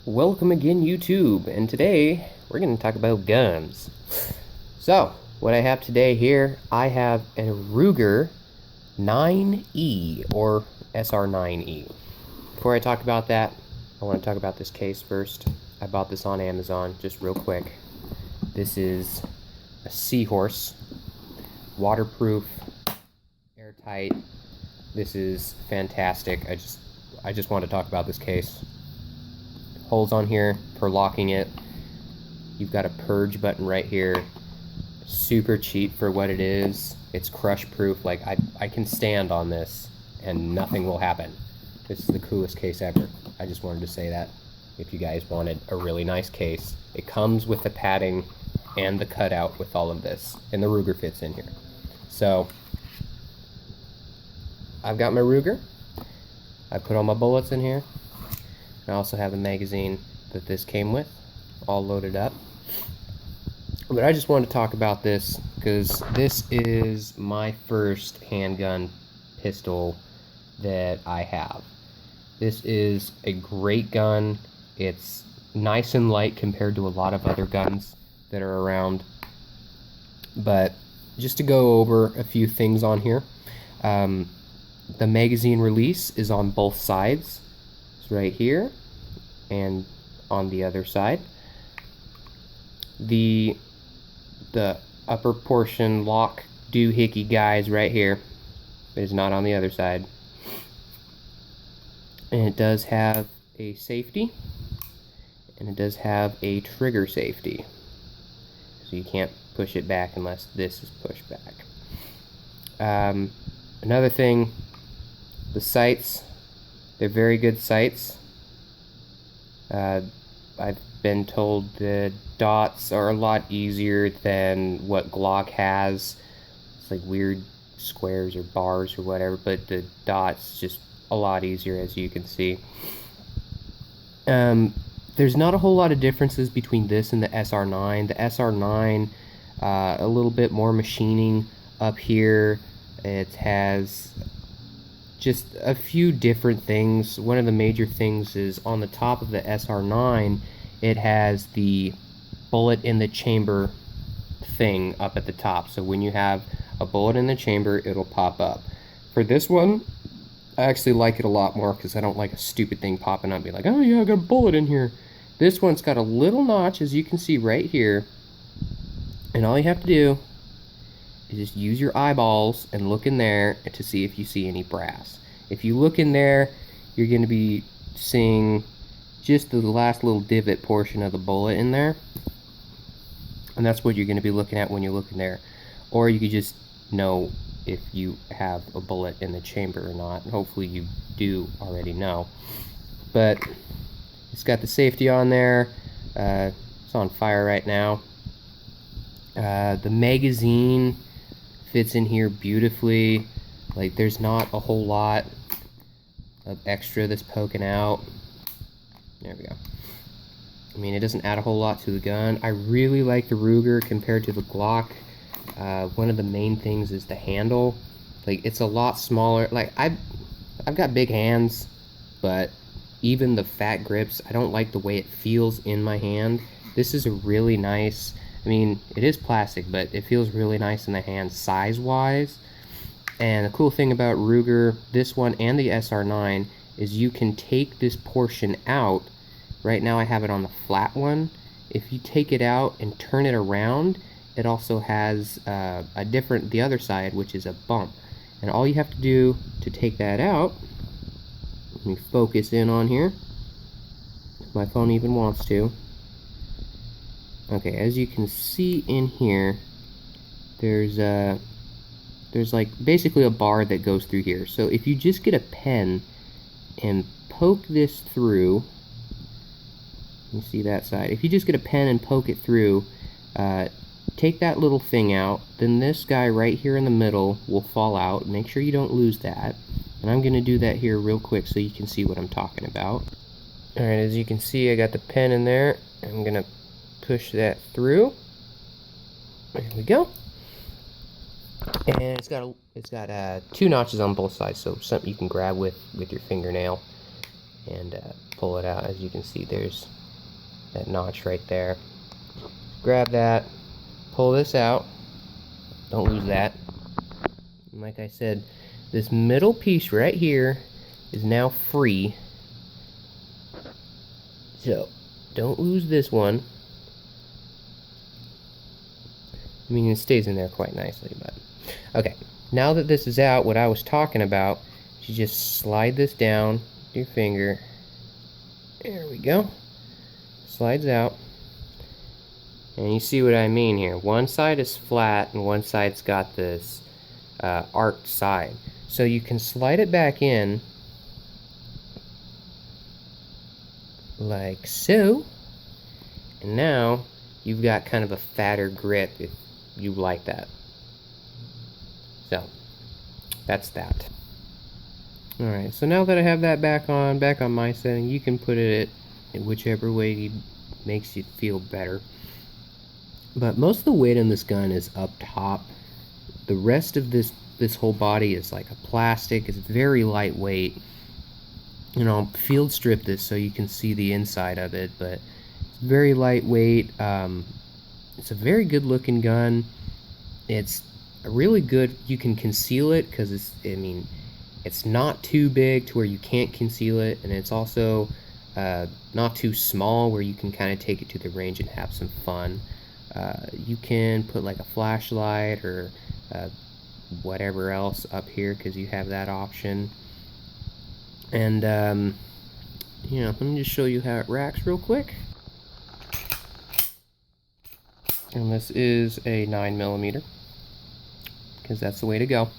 Welcome again, YouTube, and today we're going to talk about guns. So, what I have today here, I have a Ruger 9E, or SR9E. Before I talk about that, I want to talk about this case first. I bought this on Amazon, just real quick. This is a Seahorse, waterproof, airtight. This is fantastic. I just want to talk about this case. Holes on here for locking it. You've got a purge button right here. Super cheap for what it is. It's crush proof. Like I can stand on this and nothing will happen. This is the coolest case ever. I just wanted to say that if you guys wanted a really nice case. It comes with the padding and the cutout with all of this, and the Ruger fits in here. So I've got my Ruger. I put all my bullets in here. I also have the magazine that this came with, all loaded up. But I just wanted to talk about this because this is my first handgun pistol that I have. This is a great gun. It's nice and light compared to a lot of other guns that are around. But just to go over a few things on here, the magazine release is on both sides. It's right here and on the other side. The upper portion lock doohickey guy is right here. It is not on the other side. And it does have a safety, and it does have a trigger safety. So you can't push it back unless this is pushed back. Another thing, the sights, they're very good sights. I've been told the dots are a lot easier than what Glock has. It's like weird squares or bars or whatever, but the dots just a lot easier, as you can see. There's not a whole lot of differences between this and the SR9. The SR9, a little bit more machining up here. It has just a few different things. One of the major things is on the top of the SR9, it has the bullet in the chamber thing up at the top. So when you have a bullet in the chamber, it'll pop up. For this one, I actually like it a lot more because I don't like a stupid thing popping up and be like, oh yeah, I got a bullet in here. This one's got a little notch, as you can see right here, and all you have to do is just use your eyeballs and look in there to see if you see any brass. If you look in there, you're going to be seeing just the last little divot portion of the bullet in there, and that's what you're going to be looking at when you look in there. Or you could just know if you have a bullet in the chamber or not. Hopefully you do already know. But it's got the safety on there. It's on fire right now. The magazine fits in here beautifully. Like, there's not a whole lot of extra that's poking out. There we go. I mean, it doesn't add a whole lot to the gun. I really like the Ruger compared to the Glock. One of the main things is the handle. Like, it's a lot smaller. Like, I've got big hands, but even the fat grips, I don't like the way it feels in my hand. This is a really nice, I mean, it is plastic, but it feels really nice in the hand size-wise. And the cool thing about Ruger, this one and the SR9, is you can take this portion out. Right now I have it on the flat one. If you take it out and turn it around, it also has the other side, which is a bump. And all you have to do to take that out, let me focus in on here, if my phone even wants to. Okay, as you can see in here, there's like basically a bar that goes through here. So if you just get a pen and poke this through, you see that side. If you just get a pen and poke it through, take that little thing out, then this guy right here in the middle will fall out. Make sure you don't lose that. And I'm going to do that here real quick so you can see what I'm talking about. Alright, as you can see, I got the pen in there. I'm going to push that through. There we go. And it's got two notches on both sides, so something you can grab with your fingernail. and pull it out. As you can see, there's that notch right there. Grab that, pull this out, don't lose that. And like I said, this middle piece right here is now free, so don't lose this one. I mean, it stays in there quite nicely, but okay. Now that this is out, what I was talking about, you just slide this down with your finger. There we go. Slides out. And you see what I mean here. One side is flat and one side's got this arced side. So you can slide it back in like so. And now you've got kind of a fatter grip if you like that. So that's that. Alright, so now that I have that back on my setting, you can put it in whichever way makes you feel better. But most of the weight on this gun is up top. The rest of this whole body is like a plastic. It's very lightweight. You know, I'll field strip this so you can see the inside of it, but it's very lightweight. It's a very good looking gun. It's a really good, you can conceal it because it's, I mean, it's not too big to where you can't conceal it, and it's also not too small where you can kind of take it to the range and have some fun. You can put like a flashlight or whatever else up here because you have that option. And you know, let me just show you how it racks real quick. And this is a 9mm because that's the way to go.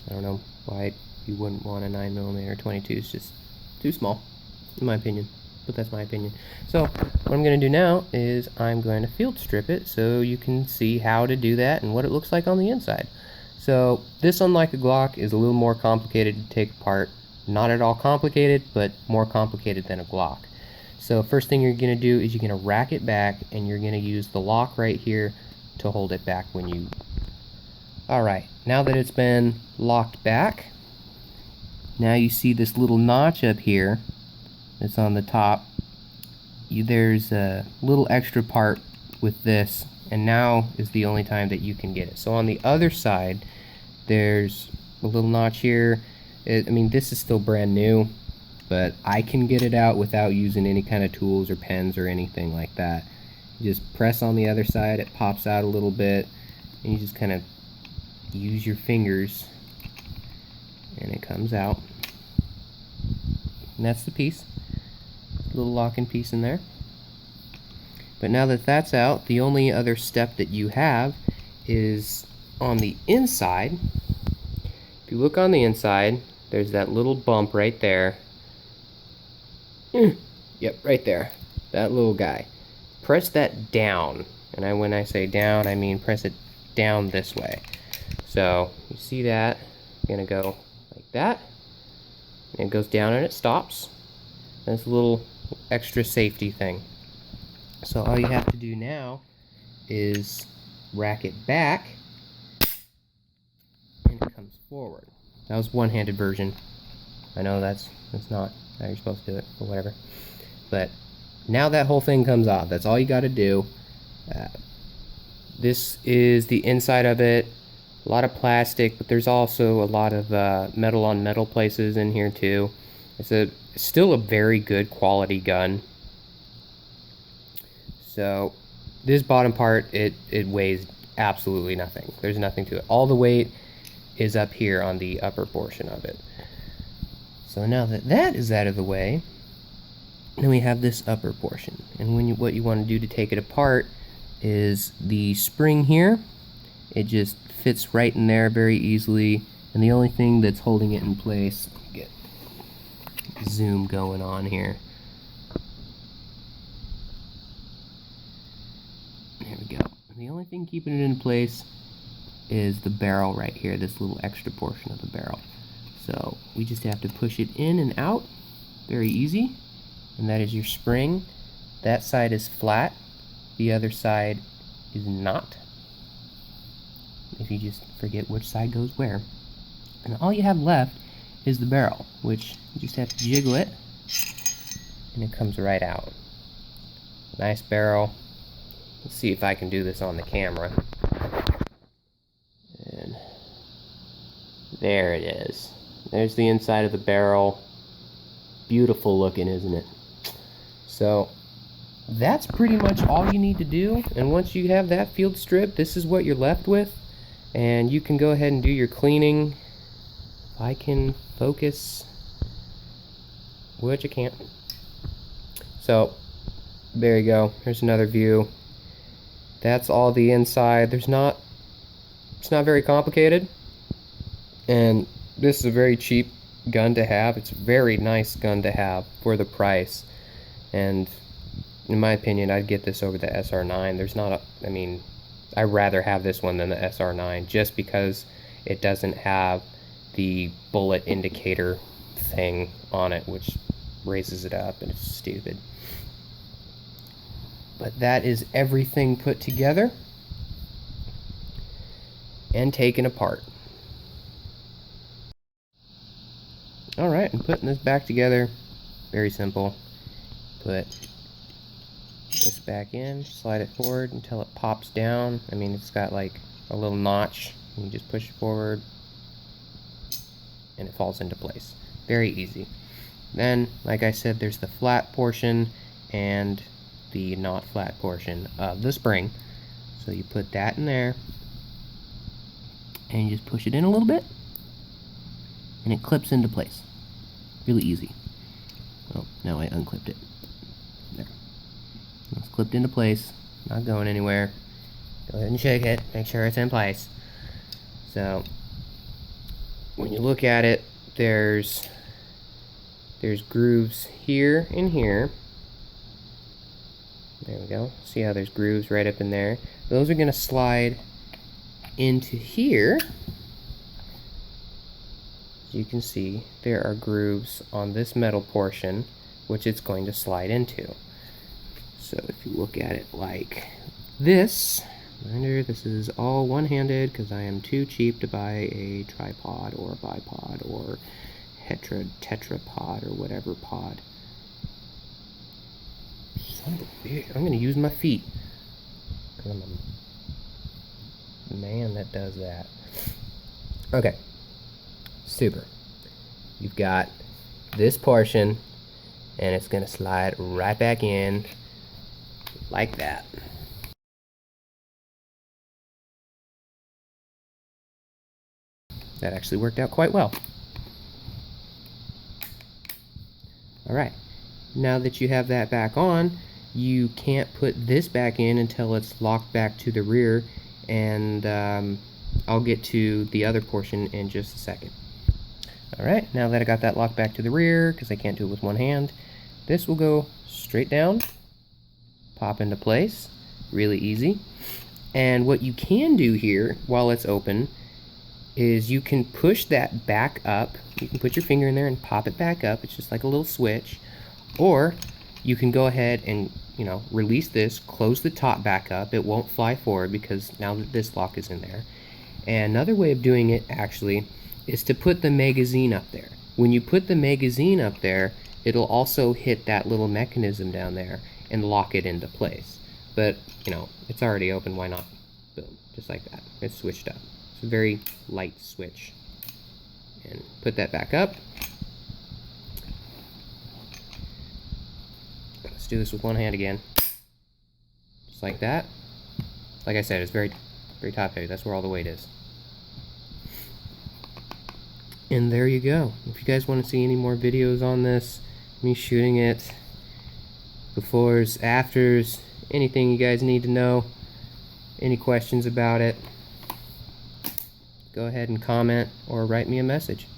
I don't know why you wouldn't want a 9mm. 22 is just too small, in my opinion. But that's my opinion. So what I'm going to do now is I'm going to field strip it so you can see how to do that and what it looks like on the inside. So this, unlike a Glock, is a little more complicated to take apart. Not at all complicated, but more complicated than a Glock. So first thing you're going to do is you're going to rack it back, and you're going to use the lock right here to hold it back when you... Alright, now that it's been locked back, now you see this little notch up here that's on the top. There's a little extra part with this, and now is the only time that you can get it. So on the other side, there's a little notch here. I mean, this is still brand new, but I can get it out without using any kind of tools or pens or anything like that. You just press on the other side, it pops out a little bit, and you just kind of use your fingers, and it comes out. And that's the piece. Little locking piece in there. But now that that's out, the only other step that you have is on the inside. If you look on the inside, there's that little bump right there. Yep, right there. That little guy. Press that down. And when I say down, I mean press it down this way. So you see that? You're gonna go like that. And it goes down and it stops. That's a little extra safety thing. So all you have to do now is rack it back, and it comes forward. That was one-handed version. I know that's not how you're supposed to do it, or whatever. But now that whole thing comes off. That's all you got to do. This is the inside of it. A lot of plastic, but there's also a lot of metal on metal places in here too. It's still a very good quality gun. So this bottom part, it weighs absolutely nothing. There's nothing to it. All the weight is up here on the upper portion of it. So now that that is out of the way, then we have this upper portion. And what you want to do to take it apart is the spring here. It just fits right in there very easily. And the only thing that's holding it in place, get zoom going on here. There we go. And the only thing keeping it in place is the barrel right here, this little extra portion of the barrel. So we just have to push it in and out, very easy. And that is your spring. That side is flat, the other side is not. If you just forget which side goes where. And all you have left is the barrel, which you just have to jiggle it and it comes right out. Nice barrel. Let's see if I can do this on the camera. And there it is. There's the inside of the barrel. Beautiful looking, isn't it? So that's pretty much all you need to do, and once you have that field strip, this is what you're left with, and you can go ahead and do your cleaning. If I can focus, which I can't. So there you go. Here's another view. That's all the inside. It's not very complicated, and this is a very cheap gun to have. It's a very nice gun to have for the price, and in my opinion, I'd get this over the SR9. There's not a, I mean, I'd rather have this one than the SR9 just because it doesn't have the bullet indicator thing on it, which raises it up and it's stupid. But that is everything put together and taken apart. Alright, I'm putting this back together. Very simple. Put this back in, slide it forward until it pops down. I mean, it's got like a little notch. You just push it forward and it falls into place. Very easy. Then, like I said, there's the flat portion and the not flat portion of the spring. So you put that in there and you just push it in a little bit and it clips into place. Really easy. Oh, now I unclipped it. There. It's clipped into place, not going anywhere. Go ahead and shake it, make sure it's in place. So when you look at it, there's grooves here and here. There we go. See how there's grooves right up in there? Those are going to slide into here. As you can see, there are grooves on this metal portion, which it's going to slide into. So if you look at it like this, reminder, this is all one-handed because I am too cheap to buy a tripod or a bipod or tetrapod or whatever pod. Son of a bitch, I'm going to use my feet. I'm a man that does that. Okay. Super. You've got this portion and it's going to slide right back in like that. That actually worked out quite well. Alright, now that you have that back on, you can't put this back in until it's locked back to the rear, and I'll get to the other portion in just a second. Alright, now that I got that locked back to the rear, because I can't do it with one hand, this will go straight down, pop into place, really easy. And what you can do here while it's open is you can push that back up. You can put your finger in there and pop it back up. It's just like a little switch. Or you can go ahead and, you know, release this, close the top back up. It won't fly forward because now that this lock is in there. And another way of doing it actually is to put the magazine up there. When you put the magazine up there, it'll also hit that little mechanism down there and lock it into place. But, you know, it's already open, why not? Boom, just like that. It's switched up. It's a very light switch. And put that back up. Let's do this with one hand again. Just like that. Like I said, it's very, very top heavy. That's where all the weight is. And there you go. If you guys want to see any more videos on this, me shooting it, befores, afters, anything you guys need to know, any questions about it, go ahead and comment or write me a message.